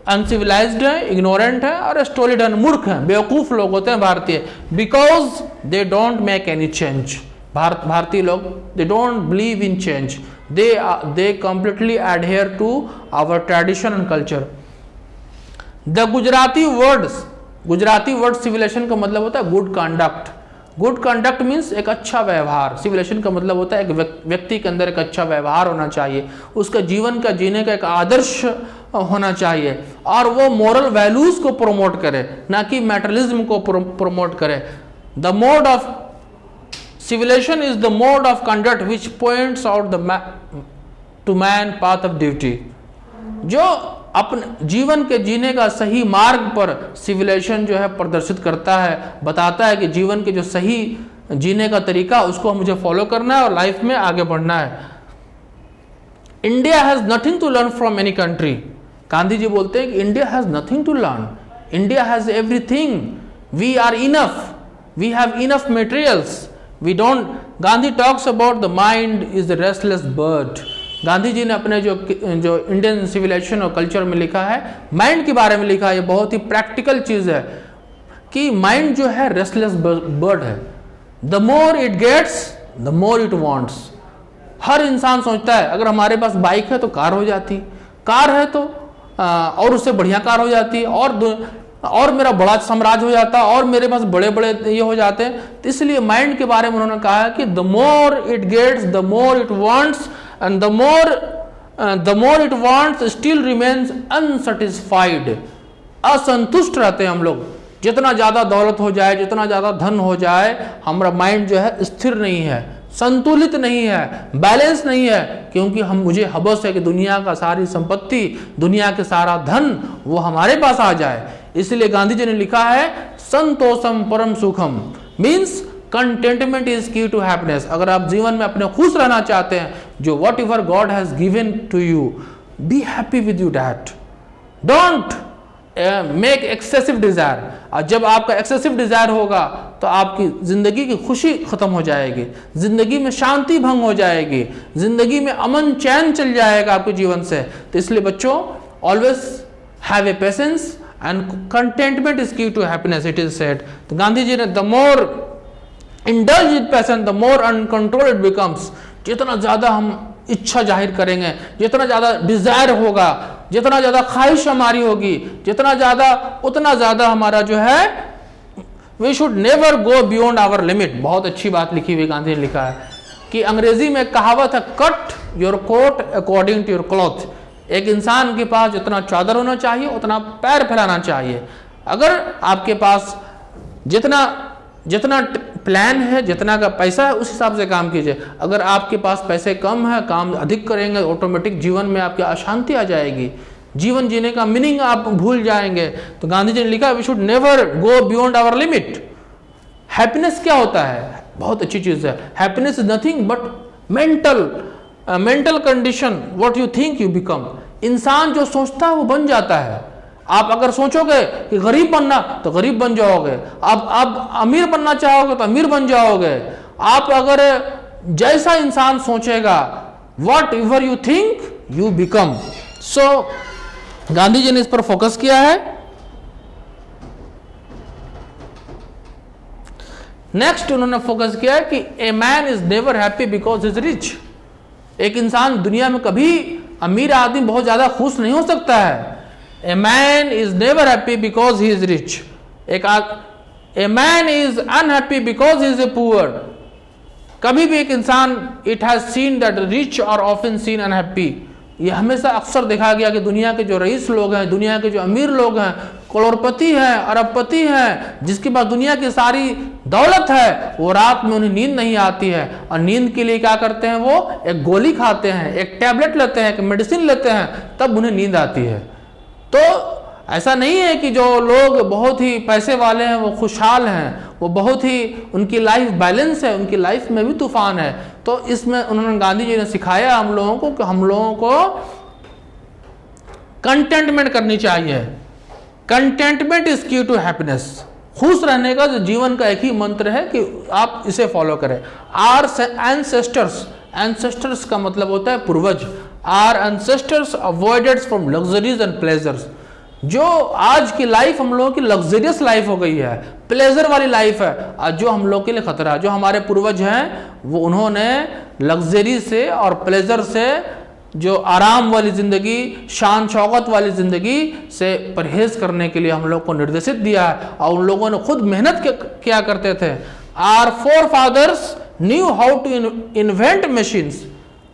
अनसिविलाइज्ड है, इग्नोरेंट है और स्टोलिड है, मूर्ख हैं, बेवकूफ लोग होते हैं भारतीय, because they don't make any change. भारतीय लोग they don't believe in change, they completely adhere to our tradition and culture. The Gujarati word civilisation का मतलब होता है good conduct. Good conduct means एक अच्छा व्यवहार, सिविलाइजेशन का मतलब होता है एक व्यक्ति के अंदर एक अच्छा व्यवहार होना चाहिए, उसका जीवन का जीने का एक आदर्श होना चाहिए, और वो मोरल वैल्यूज को प्रमोट करे, ना कि मैटरलिज्म को प्रमोट करे। The mode of civilization is the mode of conduct which points out to man path of duty। जो अपने जीवन के जीने का सही मार्ग पर सिविलाइजेशन जो है प्रदर्शित करता है, बताता है कि जीवन के जो सही जीने का तरीका उसको मुझे फॉलो करना है और लाइफ में आगे बढ़ना है। India has nothing to learn from any country. Gandhi ji बोलते हैं कि India has nothing to learn, India has everything, we are enough, we have enough materials, we don't. Gandhi talks about the mind is the restless bird. Gandhi ji ने अपने जो Indian civilisation और culture में लिखा है, माइंड के बारे में लिखा है, ये बहुत ही प्रैक्टिकल चीज है कि माइंड जो है रेस्टलेस बर्ड है। The more it gets the more it wants. हर इंसान सोचता है अगर हमारे पास बाइक है तो कार हो जाती, कार है तो और उससे बढ़िया कार हो जाती, और मेरा बड़ा साम्राज्य हो जाता, और मेरे पास बड़े बड़े ये हो जाते हैं। तो इसलिए माइंड के बारे में उन्होंने कहा है कि the more it gets the more it wants, and the more it wants still remains unsatisfied. असंतुष्ट रहते हैं हम लोग, जितना ज्यादा दौलत हो जाए, जितना ज्यादा धन हो जाए, हमारा माइंड जो है स्थिर नहीं है, संतुलित नहीं है, बैलेंस नहीं है, क्योंकि मुझे हवस है कि दुनिया का सारी संपत्ति, दुनिया के सारा धन वो हमारे पास आ जाए। इसलिए गांधी जी ने लिखा है संतोषम परम सुखम, means containment is key to happiness. अगर आप जीवन में अपने खुश रहना चाहते हैं, जो whatever god has given to you, be happy with you that, don't make excessive desire. और जब आपका एक्सेसिव डिजायर होगा तो आपकी जिंदगी की खुशी खत्म हो जाएगी, जिंदगी में शांति भंग हो जाएगी, जिंदगी में अमन चैन चल जाएगा आपके जीवन से। तो इसलिए बच्चों, always have a patience and contentment is key to happiness, it is said. तो गांधी जी ने the more indulge in passion the more uncontrolled it becomes. जितना ज्यादा हम इच्छा जाहिर करेंगे, जितना ज्यादा डिजायर होगा, जितना ज्यादा ख्वाहिश हमारी होगी, जितना ज्यादा उतना ज्यादा हमारा जो है, we should never go beyond our limit. बहुत अच्छी बात लिखी हुई गांधी ने लिखा है कि अंग्रेजी में कहावत है, cut your coat according to your cloth. एक इंसान के पास जितना चादर होना चाहिए उतना पैर फैलाना चाहिए। अगर आपके पास जितना प्लान है, जितना का पैसा है, उस हिसाब से काम कीजिए। अगर आपके पास पैसे कम है, काम अधिक करेंगे, ऑटोमेटिक जीवन में आपकी अशांति आ जाएगी, जीवन जीने का मीनिंग आप भूल जाएंगे। तो गांधी जी ने लिखा we should never go beyond our limit. Happiness क्या होता है? बहुत अच्छी चीज है। Happiness is nothing but mental condition, what you think you become. इंसान जो सोचता है वो बन जाता है। आप अगर सोचोगे कि गरीब बनना तो गरीब बन जाओगे, आप अमीर बनना चाहोगे तो अमीर बन जाओगे। आप अगर जैसा इंसान सोचेगा, whatever you think you become. So Gandhi ji ने इस पर फोकस किया है। नेक्स्ट उन्होंने फोकस किया है कि a man is never happy because is rich. एक इंसान दुनिया में कभी, अमीर आदमी बहुत ज्यादा खुश नहीं हो सकता है। A man is never happy because he is rich. A man is unhappy because he is a poor. कभी भी एक इंसान, it has seen that rich और ऑफन सीन अनहैप्पी, ये हमेशा अक्सर देखा गया कि दुनिया के जो रईस लोग हैं, दुनिया के जो अमीर लोग हैं, करोड़पति हैं, अरबपति हैं, जिसके पास दुनिया की सारी दौलत है, वो रात में उन्हें नींद नहीं आती है और नींद के लिए क्या करते हैं, वो एक गोली खाते हैं, एक टैबलेट लेते हैं, एक मेडिसिन लेते हैं, तब उन्हें नींद आती है। तो ऐसा नहीं है कि जो लोग बहुत ही पैसे वाले हैं वो खुशहाल हैं, वो बहुत ही, उनकी लाइफ बैलेंस है, उनकी लाइफ में भी तूफान है। तो इसमें उन्होंने, गांधी जी ने सिखाया हम लोगों को कि हम लोगों को कंटेंटमेंट करनी चाहिए। Containment is key to happiness. खुश रहने का जो जीवन का एक ही मंत्र है कि आप इसे फॉलो करें। आर एंसेस्टर्स, एंसेस्टर्स का मतलब होता है पूर्वज। Our ancestors avoided from luxuries and pleasures. जो आज की लाइफ हम लोगों की लग्जरियस लाइफ हो गई है, प्लेजर वाली लाइफ है, आज जो हम लोग के लिए खतरा है। जो हमारे पूर्वज हैं वो उन्होंने लग्जरी से और प्लेजर से, जो आराम वाली ज़िंदगी, शान शौकत वाली ज़िंदगी से परहेज करने के लिए हम लोग को निर्देशित दिया है, और उन लोगों ने खुद मेहनत किया करते थे। Our forefathers knew how to invent machines.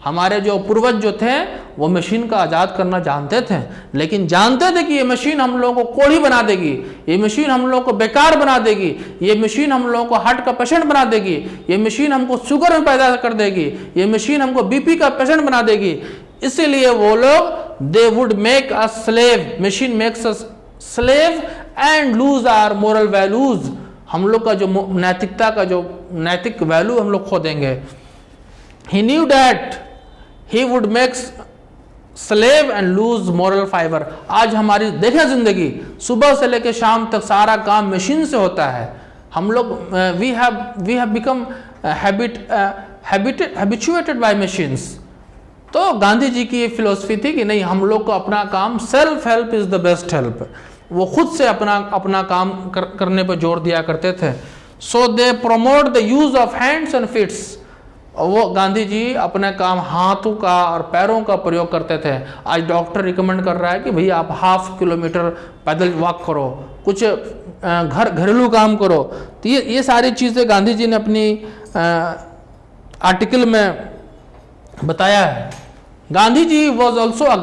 हमारे जो पूर्वज जो थे वो मशीन का आज़ाद करना जानते थे, लेकिन जानते थे कि ये मशीन हम लोगों को कोढ़ी बना देगी, ये मशीन हम लोगों को बेकार बना देगी, ये मशीन हम लोगों को हार्ट का पेशेंट बना देगी, ये मशीन हमको शुगर में पैदा कर देगी, ये मशीन हमको बीपी का पेशेंट बना देगी। इसीलिए वो लोग, they would make a slave, machine makes us slave and lose our moral values. हम लोग का जो नैतिकता का जो नैतिक वैल्यू हम लोग खो देंगे। He knew that he would make slave and lose moral fiber। आज हमारी देखें जिंदगी, सुबह से लेकर शाम तक सारा काम मशीन से होता है। हम लोग we have become habituated by machines। तो गांधी जी की ये फिलोसफी थी कि नहीं, हम लोग को अपना काम, self help is the best help. वो खुद से अपना काम करने पर जोर दिया करते थे। So they promote the use of hands and feets. और वो गांधी जी अपने काम हाथों का और पैरों का प्रयोग करते थे। आज डॉक्टर रिकमेंड कर रहा है कि भैया आप 1/2 किलोमीटर पैदल वॉक करो, कुछ घरेलू काम करो। तो ये सारी चीज़ें गांधी जी ने अपनी आर्टिकल में बताया है। Gandhi ji was also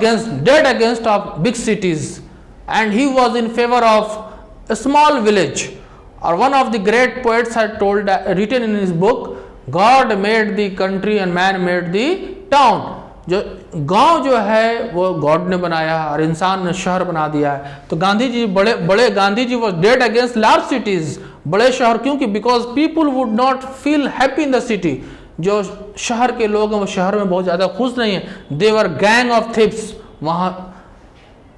dead against of big cities and he was in favour of small village. और one of the great poets had told, written in his book, God made the country and man made the town। जो गांव जो है वो God ने बनाया और इंसान ने शहर बना दिया है। तो गांधी जी Gandhi ji was dead against large cities, बड़े शहर। क्योंकि because people would not feel happy in the city. जो शहर के लोग हैं वो शहर में बहुत ज्यादा खुश नहीं है। देवर गैंग ऑफ थिप्स, वहां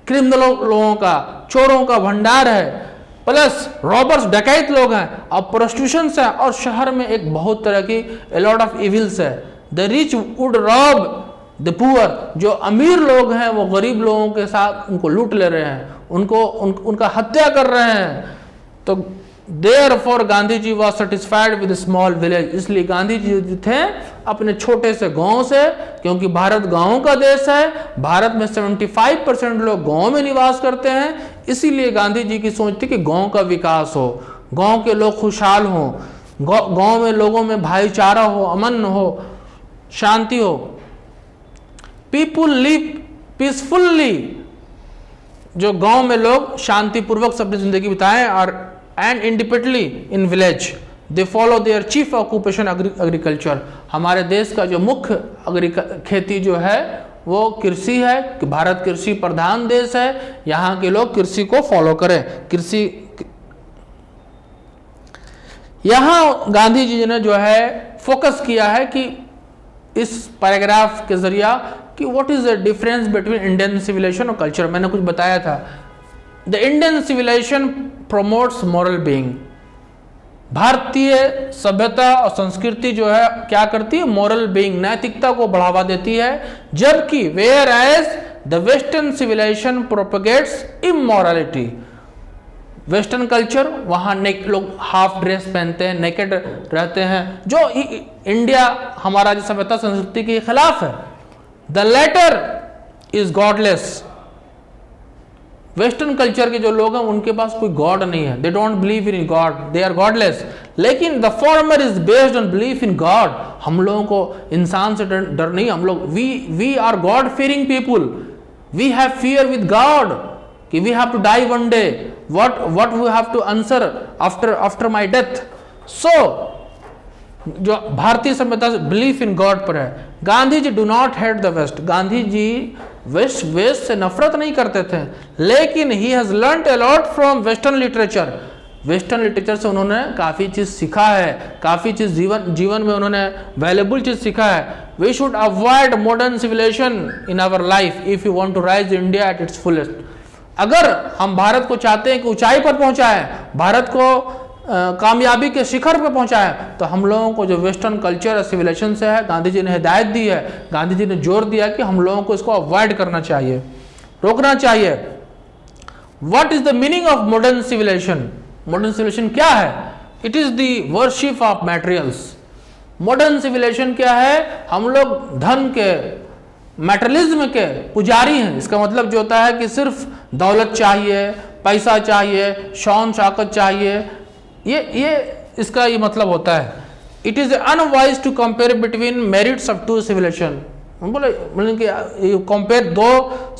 क्रिमिनलों लोगों का, चोरों का भंडार है, प्लस रॉबर्स डकैत लोग हैं, और प्रोस्टिट्यूशन है, और शहर में एक बहुत तरह की लॉट ऑफ इविल्स है। The rich would rob the poor. जो अमीर लोग हैं वो गरीब लोगों के साथ उनको लूट ले रहे हैं, उनका हत्या कर रहे हैं। तो therefore Gandhi ji was satisfied with small village. इसलिए गांधी जी थे अपने छोटे से गांव से, क्योंकि भारत गांवों का देश है। भारत में 75% लोग गांव में निवास करते हैं। इसीलिए गांधी जी की सोच थी कि गांव का विकास हो, गांव के लोग खुशहाल हों, गांव में लोगों में भाईचारा हो, अमन हो, शांति हो। People live peacefully. जो गांव में लोग शांतिपूर्वक अपनी जिंदगी बिताएं, और and independently in village they follow their chief occupation agriculture. हमारे देश का जो मुख्य खेती जो है वो कृषि है, कि भारत कृषि प्रधान देश है। यहाँ के लोग कृषि को फॉलो करें। कृषि, यहाँ गांधी जी ने जो है फोकस किया है कि इस पैराग्राफ के जरिया कि what is the difference between Indian civilisation और कल्चर। मैंने कुछ बताया था। The Indian civilisation promotes moral being. भारतीय सभ्यता और संस्कृति जो है क्या करती है, मॉरल बीइंग, नैतिकता को बढ़ावा देती है। जबकि whereas the western civilisation propagates immorality. Western culture, वहां लोग हाफ ड्रेस पहनते हैं, नेकेड रहते हैं, जो इंडिया हमारा जो सभ्यता संस्कृति के खिलाफ है। The latter is godless. Western culture के जो लोग हैं उनके पास कोई गॉड नहीं है, they don't believe in God, they are godless. लेकिन the former is based on belief in God. हम लोगों को इंसान से डर नहीं, हम लोग we are God fearing people, we have fear with God कि we have to die one day, what we have to answer after my death. So जो भारतीय सभ्यता बिलीफ इन गॉड पर है। Gandhi ji do not hate the waste, Gandhi ji waste से नफरत नहीं करते थे, लेकिन he has learned a lot from western literature. Western literature से उन्होंने काफी चीज सीखा है, काफी चीज जीवन में उन्होंने वैल्यूबल चीज सीखा है। We should avoid modern civilisation in our life if you want to rise India at its fullest. अगर हम भारत को चाहते हैं कि ऊंचाई पर पहुंचाए, भारत को कामयाबी के शिखर पर पहुंचाए, तो हम लोगों को जो वेस्टर्न कल्चर सिविलाइजेशन से है, गांधी जी ने हिदायत दी है, गांधी जी ने जोर दिया कि हम लोगों को इसको अवॉइड करना चाहिए, रोकना चाहिए। What is the meaning of modern civilisation? Modern civilisation क्या है? It is the worship of materials. Modern civilisation क्या है? हम लोग धन के, मैटेरियलिज्म के पुजारी हैं। इसका मतलब जो होता है कि सिर्फ दौलत चाहिए, पैसा चाहिए, शान शौकत चाहिए, ये इसका ये मतलब होता है। It is unwise to compare between merits of two civilisation. बोले कि कंपेयर दो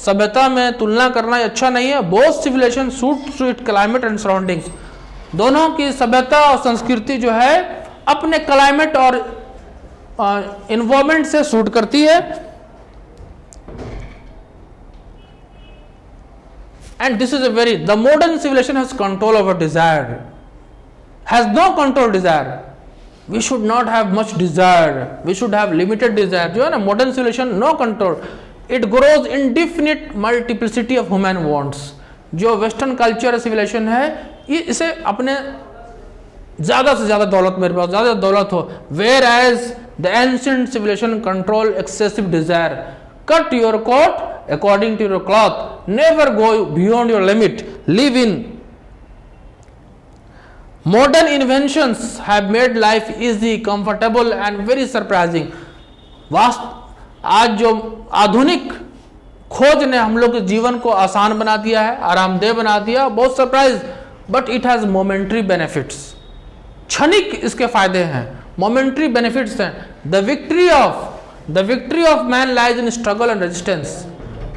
सभ्यता में तुलना करना अच्छा नहीं है। Both civilisation suit to it climate and surroundings. दोनों की सभ्यता और संस्कृति जो है अपने क्लाइमेट और एनवायरमेंट से सूट करती है। And this is a very, the modern civilization has control over desire, has no control desire. We should not have much desire, we should have limited desire. जो है ना modern civilization no control, it grows indefinite multiplicity of human wants. जो western culture civilisation है ये इसे अपने ज्यादा से ज्यादा दौलत, मेरे पास ज्यादा दौलत हो, whereas the ancient civilisation control excessive desire, cut your coat according to your cloth, never go beyond your limit, live in. Modern inventions have made life easy, comfortable and very surprising. आज जो आधुनिक खोज ने हम लोग के जीवन को आसान बना दिया है, आरामदेह बना दिया, बहुत surprise, but it has momentary benefits. क्षणिक इसके फायदे हैं, मोमेंट्री बेनिफिट्स हैं। The victory of man lies in struggle and resistance.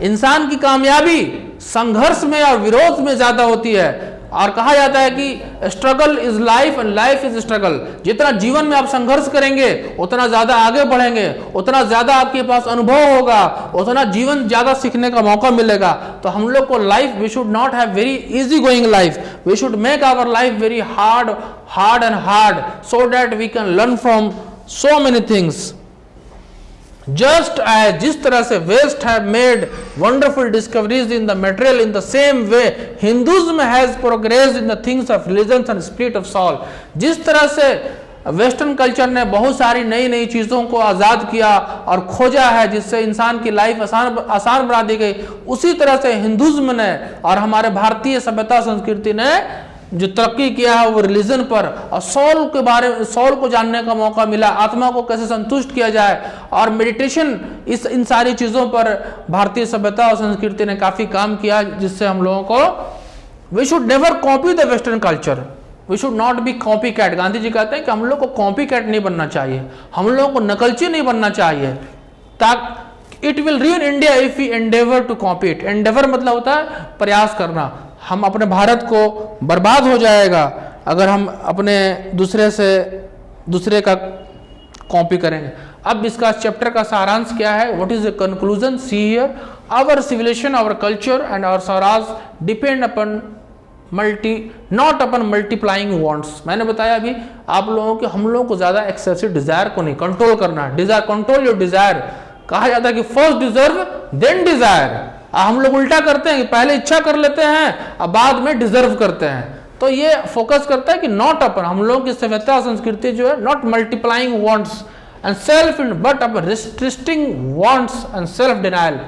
इंसान की कामयाबी संघर्ष में और विरोध में ज्यादा होती है, और कहा जाता है कि struggle is life and life is struggle. जितना जीवन में आप संघर्ष करेंगे उतना ज्यादा आगे बढ़ेंगे, उतना ज्यादा आपके पास अनुभव होगा, उतना जीवन ज्यादा सीखने का मौका मिलेगा। तो हम लोग को life, we should not have very easy going life, we should make our life very hard and hard, so that we can learn from so many things. Just as जिस तरह से West have made wonderful discoveries in the material, in the same way Hinduism has progressed in the things of religions and spirit of soul. जिस तरह से western culture ने बहुत सारी नई नई चीज़ों को आज़ाद किया और खोजा है जिससे इंसान की लाइफ आसान बना दी गई, उसी तरह से हिंदुज़्म ने और हमारे भारतीय सभ्यता संस्कृति ने जो तरक्की किया है वो रिलीजन पर, और सोल के बारे में, सोल को जानने का मौका मिला, आत्मा को कैसे संतुष्ट किया जाए, और मेडिटेशन, इन सारी चीज़ों पर भारतीय सभ्यता और संस्कृति ने काफ़ी काम किया, जिससे हम लोगों को, we should never copy the western culture, we should not be copy cat. Gandhi ji कहते हैं कि हम लोग को कॉपी कैट नहीं बनना चाहिए, हम लोगों को नकलची नहीं बनना चाहिए, ताकि it will ruin India if we endeavour to copy it. Endeavour मतलब होता है प्रयास करना। हम अपने भारत को बर्बाद हो जाएगा अगर हम अपने दूसरे का कॉपी करेंगे। अब इसका चैप्टर का सारांश क्या है? What is the conclusion? See here, our civilisation, our culture and our Swaraj depend upon not upon multiplying wants. मैंने बताया अभी आप लोगों के, हम लोगों को ज्यादा एक्सेसिव डिजायर को नहीं कंट्रोल करना है। Desire, control your desire. कहा जाता है कि फर्स्ट डिजर्व देन डिजायर। हम लोग उल्टा करते हैं कि पहले इच्छा कर लेते हैं और बाद में डिजर्व करते हैं। तो ये फोकस करता है कि नॉट अपन, हम लोग की सभ्यता संस्कृति जो है, not multiplying wants and self but up restricting wants and self denial.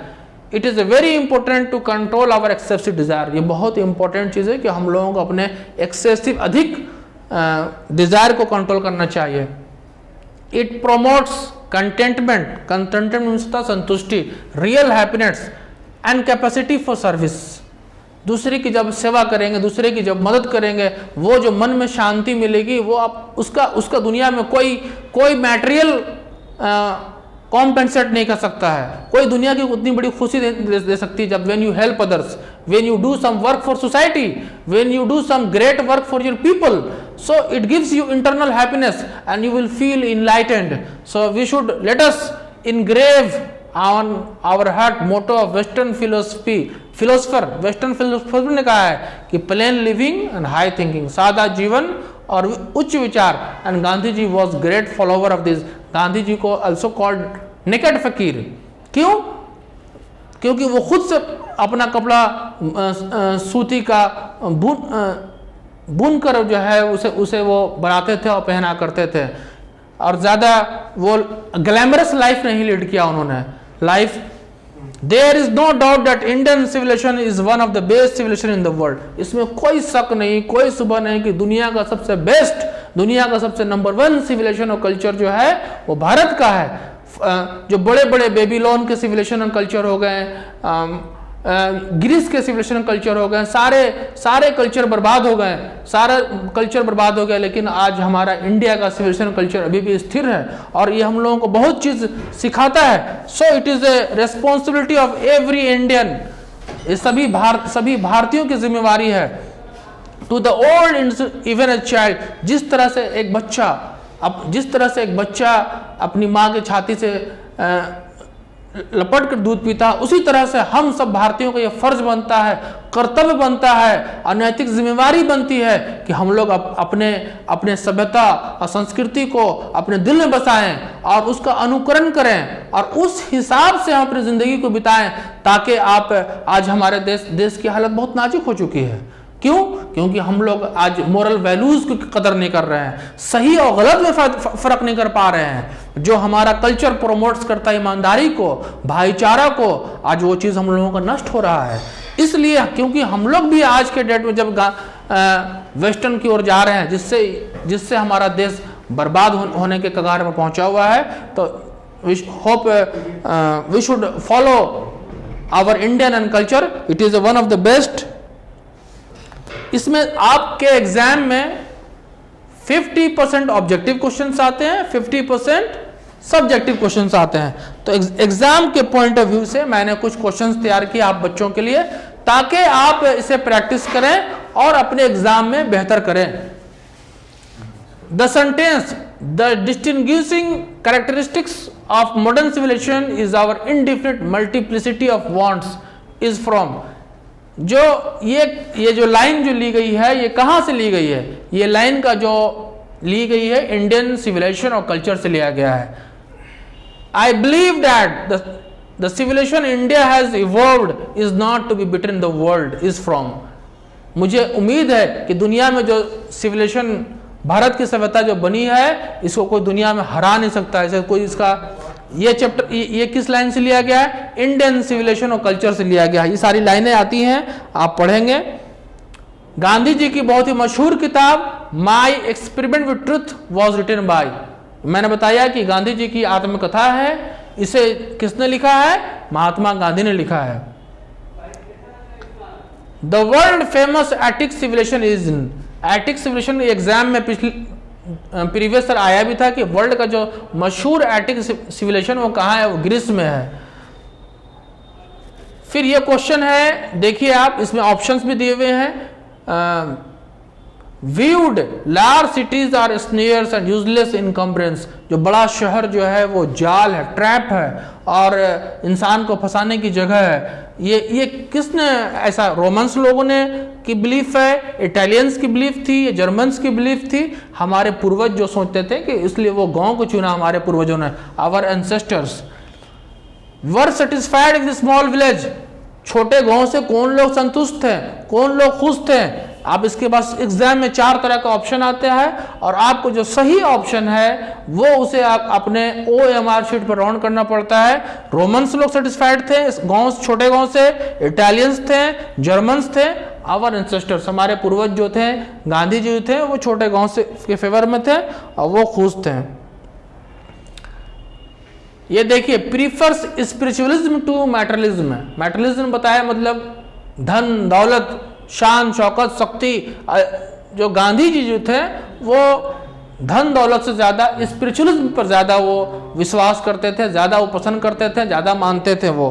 It is very important to control our excessive desire. ये बहुत इंपॉर्टेंट चीज है कि हम लोगों को अपने एक्सेसिव, अधिक डिजायर को कंट्रोल करना चाहिए। इट प्रोमोट्स कंटेंटमेंट मीन्स संतुष्टि, real happiness and capacity for service. दूसरे की जब सेवा करेंगे, दूसरे की जब मदद करेंगे, वो जो मन में शांति मिलेगी, वो आप उसका दुनिया में कोई मैटेरियल कॉम्पेंसेट नहीं कर सकता है। कोई दुनिया की उतनी बड़ी खुशी दे सकती है जब when you help others, when you do some work for society, when you do some great work for your people, so it gives you internal happiness and you will feel enlightened. So we should let us engrave on our heart motto of western western philosopher ने कहा है कि plain living and high thinking, सादा जीवन और उच्च विचार। And Gandhi ji was great follower of this. Gandhi ji को ऑल्सो कॉल्ड नेकेड फकीर। क्यों? क्योंकि वो खुद से अपना कपड़ा सूती का बुन कर जो है उसे वो बनाते थे और पहना करते थे, और ज़्यादा वो ग्लैमरस लाइफ नहीं लीड किया उन्होंने life. There is no doubt that Indian civilisation is one of the best civilisation in the world. इसमें कोई शक नहीं, कोई शुबह नहीं कि दुनिया का सबसे बेस्ट, दुनिया का सबसे नंबर 1 सिविलाइजेशन और कल्चर जो है वो भारत का है। जो बड़े बड़े बेबीलोन के सिविलाइजेशन और कल्चर हो गए, ग्रीस के सिविलाइजेशन कल्चर हो गए, सारे कल्चर बर्बाद हो गए, सारा कल्चर बर्बाद हो गया, लेकिन आज हमारा इंडिया का सिविलाइजेशन कल्चर अभी भी स्थिर है और ये हम लोगों को बहुत चीज़ सिखाता है। So it is a responsibility of every Indian, ये सभी भारतीयों की जिम्मेवारी है। To the old even a child, जिस तरह से एक बच्चा अपनी माँ के छाती से लपट कर दूध पीता, उसी तरह से हम सब भारतीयों का यह फर्ज बनता है, कर्तव्य बनता है, अनैतिक जिम्मेवारी बनती है कि हम लोग अपने सभ्यता और संस्कृति को अपने दिल में बसाएं और उसका अनुकरण करें और उस हिसाब से हम अपनी जिंदगी को बिताएं, ताकि आज हमारे देश की हालत बहुत नाजुक हो चुकी है। क्यों? क्योंकि हम लोग आज मोरल वैल्यूज की कदर नहीं कर रहे हैं, सही और गलत में फर्क नहीं कर पा रहे हैं। जो हमारा कल्चर प्रमोट्स करता है ईमानदारी को, भाईचारा को, आज वो चीज़ हम लोगों का नष्ट हो रहा है। इसलिए क्योंकि हम लोग भी आज के डेट में जब वेस्टर्न की ओर जा रहे हैं, जिससे हमारा देश बर्बाद होने के कगार में पहुंचा हुआ है, तो we should follow our Indian and culture. It is one of the best. इसमें आपके एग्जाम में 50% ऑब्जेक्टिव क्वेश्चंस आते हैं, 50% सब्जेक्टिव क्वेश्चंस आते हैं। तो एग्जाम के पॉइंट ऑफ व्यू से मैंने कुछ क्वेश्चंस तैयार किए आप बच्चों के लिए, ताकि आप इसे प्रैक्टिस करें और अपने एग्जाम में बेहतर करें। The sentence, the distinguishing characteristics of modern civilisation is our indefinite multiplicity of wants is from. जो ये जो लाइन जो ली गई है, ये कहाँ से ली गई है? ये लाइन का जो ली गई है इंडियन सिविलाइजेशन और कल्चर से लिया गया है। I believe that the civilisation India has evolved is not to be beaten in the world is from. मुझे उम्मीद है कि दुनिया में जो सिविलाइजेशन भारत की सभ्यता जो बनी है, इसको कोई दुनिया में हरा नहीं सकता। ऐसे कोई इसका ये चैप्टर ये किस लाइन से लिया गया है? इंडियन सिविलाइजेशन और कल्चर से लिया गया है। ये सारी लाइनें आती हैं, आप पढ़ेंगे। गांधी जी की बहुत ही मशहूर किताब My experiment with Truth was written by, मैंने बताया कि गांधी जी की आत्मकथा है। इसे किसने लिखा है? महात्मा गांधी ने लिखा है। The world famous Attic civilisation is in. Attic civilisation exam में प्रीवियस सर आया भी था कि वर्ल्ड का जो मशहूर एटिक सिविलाइजेशन वो कहाँ है? वो ग्रीस में है। फिर ये क्वेश्चन है, देखिए आप, इसमें ऑप्शंस भी दिए हुए हैं। viewed large cities are snares and useless encumbrance। जो बड़ा शहर जो है वो जाल है, ट्रैप है और इंसान को फंसाने की जगह है। ये किसने ऐसा? रोमन्स लोगों ने की बिलीफ है, इटालियंस की बिलीफ थी, या जर्मन्स की बिलीफ थी? हमारे पूर्वज जो सोचते थे कि इसलिए वो गांव को चुना हमारे पूर्वजों ने। Our ancestors were satisfied with small village. छोटे गांव से कौन लोग संतुष्ट थे, कौन लोग खुश थे? आप इसके पास एग्जाम में 4 तरह का ऑप्शन आता है और आपको जो सही ऑप्शन है वो उसे आप अपने OMR शीट पर राउंड करना पड़ता है। रोमन्स लोग सेटिस्फाइड थे गांव, छोटे गांव से, इटालियंस थे, जर्मन्स थे। आवर एंसेस्टर्स, हमारे पूर्वज जो थे, गांधी जी थे, वो छोटे गांव से के फेवर में थे और वो खुश थे। ये देखिए, प्रीफर्स स्पिरिचुअलिज्म टू मैटरलिज्म। मैटरलिज्म बताया मतलब धन दौलत शान शौकत शक्ति, जो गांधी जी जो थे वो धन दौलत से ज़्यादा स्पिरिचुअलिज्म पर ज़्यादा वो विश्वास करते थे, ज़्यादा वो पसंद करते थे, ज़्यादा मानते थे वो।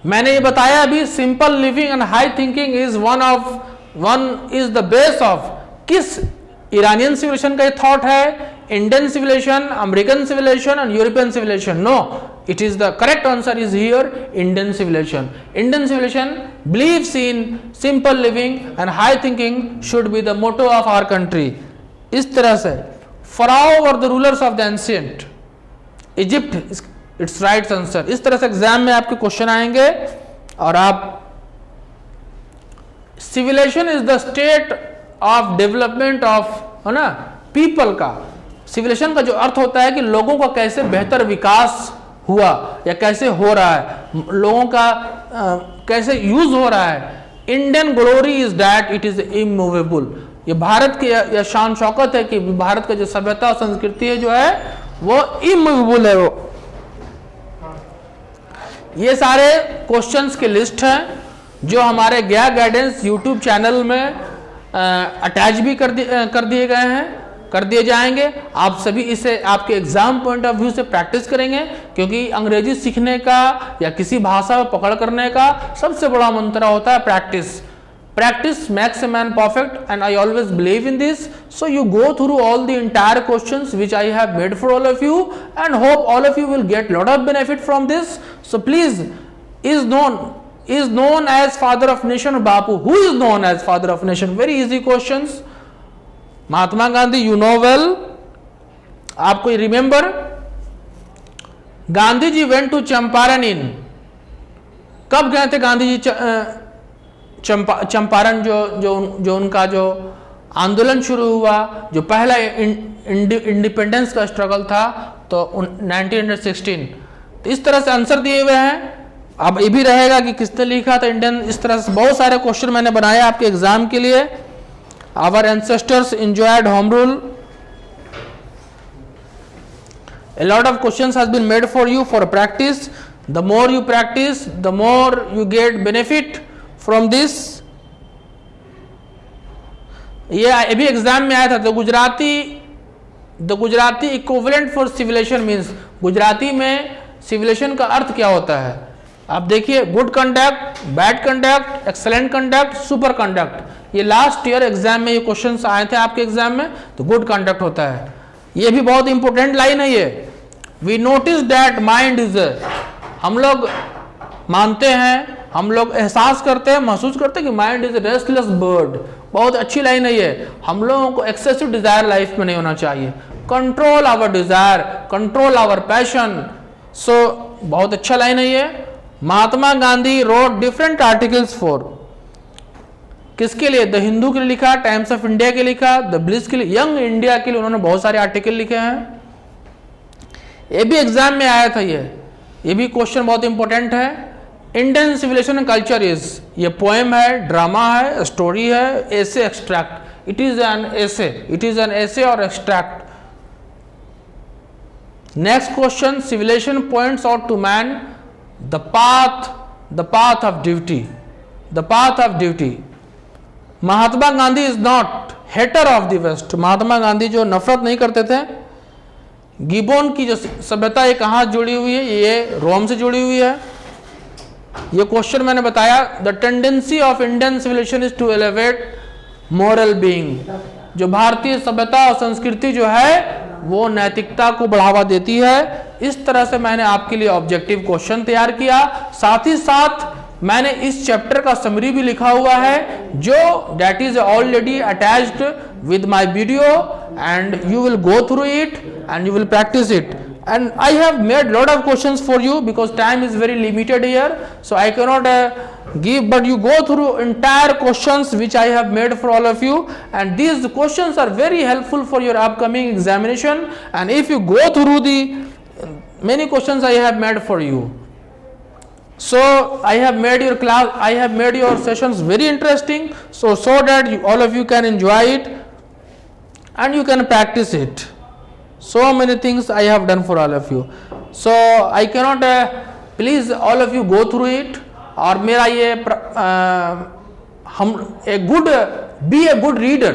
मैंने ये बताया अभी, simple living and high thinking is one is the base of, किस ईरानियन सिविलाइजेशन का ये थॉट है? Indian civilisation, American civilisation and European civilisation? No, it is the correct answer is here Indian civilization. Indian civilization believes in simple living and high thinking should be the motto of our country. इस तरह से Pharaoh were the rulers of the ancient Egypt, its right answer. इस तरह से exam में आपके question आएंगे और आप civilization is the state of development of, है ना, people का, civilization का जो अर्थ होता है कि लोगों का कैसे बेहतर विकास हुआ या कैसे हो रहा है, लोगों का कैसे यूज हो रहा है। Indian glory is that it is immovable, ये भारत की या शान शौकत है कि भारत का जो सभ्यता और संस्कृति है जो है वो इमूवेबल है। वो ये सारे क्वेश्चंस की लिस्ट है जो हमारे गया गाइडेंस यूट्यूब चैनल में अटैच भी कर दिए गए हैं, कर दिए जाएंगे। आप सभी इसे आपके एग्जाम पॉइंट ऑफ व्यू से प्रैक्टिस करेंगे, क्योंकि अंग्रेजी सीखने का या किसी भाषा में पकड़ करने का सबसे बड़ा मंत्र होता है practice. Practice makes a man perfect and I always believe in this. So you go through all the entire questions which I have made for all of you and hope all of you will get lot of benefit from this. So please, is known as father of nation Bapu? Who is known as father of nation? Very easy questions. Mahatma Gandhi, you know well, आपको remember. Gandhi ji went to Champaran in, कब गए थे गांधी जी चंपारण? जो उनका जो आंदोलन शुरू हुआ, जो पहला इंडिपेंडेंस का स्ट्रगल था, तो 1916। तो इस तरह से आंसर दिए हुए हैं। अब ये भी रहेगा कि किसने लिखा था इंडियन, इस तरह से बहुत सारे क्वेश्चन मैंने बनाए आपके एग्जाम के लिए। Our ancestors enjoyed home rule. A lot of questions has been made for you for practice. The more you practice, the more you get benefit from this. ये अभी एग्जाम में आया था। The Gujarati equivalent for civilisation means, Gujarati में civilisation का अर्थ क्या होता है? आप देखिए, good conduct, bad conduct, excellent conduct, super conduct. ये लास्ट ईयर एग्जाम में ये क्वेश्चंस आए थे आपके एग्जाम में, तो गुड कंडक्ट होता है। ये भी बहुत इंपॉर्टेंट लाइन है ये। We notice that mind is, हम लोग मानते हैं, हम लोग एहसास करते हैं, महसूस करते हैं कि माइंड इज रेस्टलेस बर्ड। बहुत अच्छी लाइन है ये। हम लोगों को एक्सेसिव डिजायर लाइफ में नहीं होना चाहिए। Control our desire, control our passion. So बहुत अच्छा लाइन है ये। Mahatma Gandhi wrote different articles for, किसके लिए? द हिंदू के लिए लिखा, टाइम्स ऑफ इंडिया के लिखा, द ब्लिस के लिए, यंग इंडिया के लिए उन्होंने बहुत सारे आर्टिकल लिखे हैं। ये भी एग्जाम में आया था ये भी क्वेश्चन बहुत इंपॉर्टेंट है। Indian civilisation and culture is, ये पोएम है, ड्रामा है, स्टोरी है, essay, extract. It is an essay, it is an essay और extract. Next question, civilisation points out to man the path of duty, the path of duty. Mahatma Gandhi is not hater of the west. Mahatma Gandhi जो नफरत नहीं करते थे। Gibeon की जो सभ्यता ये कहाँ जुड़ी हुई है? ये रोम से जुड़ी हुई है। ये क्वेश्चन मैंने बताया। The tendency of Indian civilisation is to elevate moral being. जो भारतीय सभ्यता और संस्कृति जो है वो नैतिकता को बढ़ावा देती है। इस तरह से मैंने आपके लिए ऑब्जेक्टिव क्वेश्चन तैयार किया। साथ ही साथ मैंने इस चैप्टर का समरी भी लिखा हुआ है, जो that is already attached with my video, and you will go through it and you will practice it. And I have made lot of questions for you because time is very limited here, so I cannot give, but you go through entire questions which I have made for all of you, and these questions are very helpful for your upcoming examination. And if you go through the many questions I have made for you, so I have made your class, I have made your sessions very interesting, so that you, all of you can enjoy it and you can practice it. So many things I have done for all of you, so I cannot please all of you go through it और मेरा ये हम B a good reader,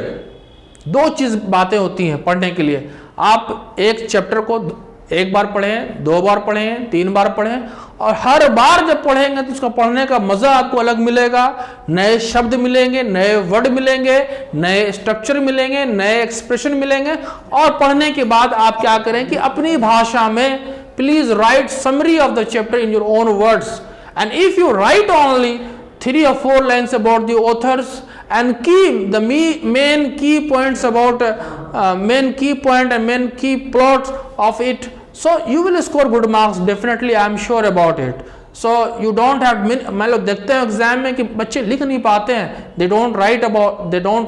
दो चीज बातें होती हैं पढ़ने के लिए। आप एक चैप्टर को एक बार पढ़ें, 2 बार पढ़ें, 3 बार पढ़ें, और हर बार जब पढ़ेंगे तो उसका पढ़ने का मजा आपको अलग मिलेगा। नए शब्द मिलेंगे, नए वर्ड मिलेंगे, नए स्ट्रक्चर मिलेंगे, नए एक्सप्रेशन मिलेंगे। और पढ़ने के बाद आप क्या करें कि अपनी भाषा में please right summary of the chapter in your own words, and if you right only 3 or 4 lines about the authors and keep the main key points about main key point and main key plots of it, so you will score good marks definitely, I am sure about it. So you don't have, मान लो देखते हैं exam में कि बच्चे लिख नहीं पाते हैं, they don't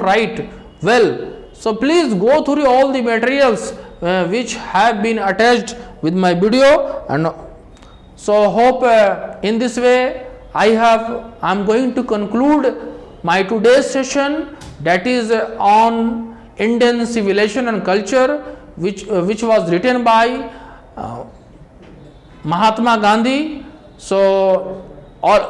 write well, so please go through all the materials which have been attached with my video. And so hope in this way I'm going to conclude my today's session, that is on Indian civilization and culture, which was written by Mahatma Gandhi. सो और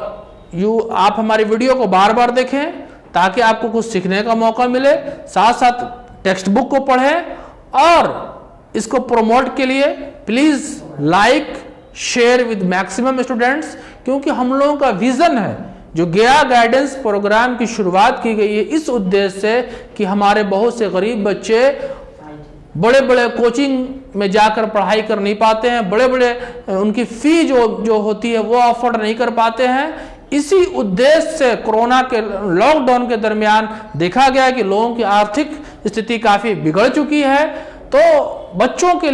आप हमारी video को बार बार देखें ताकि आपको कुछ सीखने का मौका मिले, साथ साथ टेक्स्ट बुक को पढ़ें, और इसको प्रमोट के लिए please like share with maximum students, क्योंकि हम लोगों का विजन है, जो गया गाइडेंस प्रोग्राम की शुरुआत की गई है इस उद्देश्य से कि हमारे बहुत से गरीब बच्चे बड़े बड़े कोचिंग में जाकर पढ़ाई कर नहीं पाते हैं, बड़े बड़े उनकी फी जो होती है वो अफोर्ड नहीं कर पाते हैं। इसी उद्देश्य से कोरोना के लॉकडाउन के दरमियान देखा गया कि लोगों की आर्थिक स्थिति काफी बिगड़ चुकी है, तो बच्चों के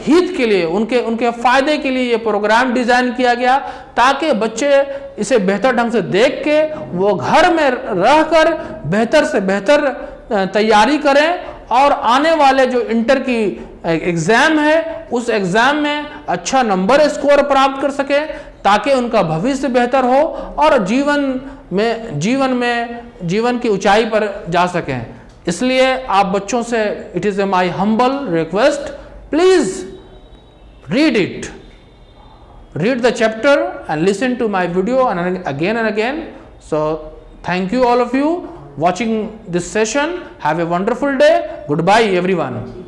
हित के लिए, उनके फायदे के लिए ये प्रोग्राम डिजाइन किया गया, ताकि बच्चे इसे बेहतर ढंग से देख के वो घर में रहकर बेहतर से बेहतर तैयारी करें, और आने वाले जो इंटर की एग्जाम है उस एग्जाम में अच्छा नंबर स्कोर प्राप्त कर सके, ताकि उनका भविष्य बेहतर हो और जीवन की ऊंचाई पर जा सकें। इसलिए आप बच्चों से, it is my humble request, please read the chapter and listen to my video and again. So thank you all of you watching this session. Have a wonderful day. Goodbye everyone.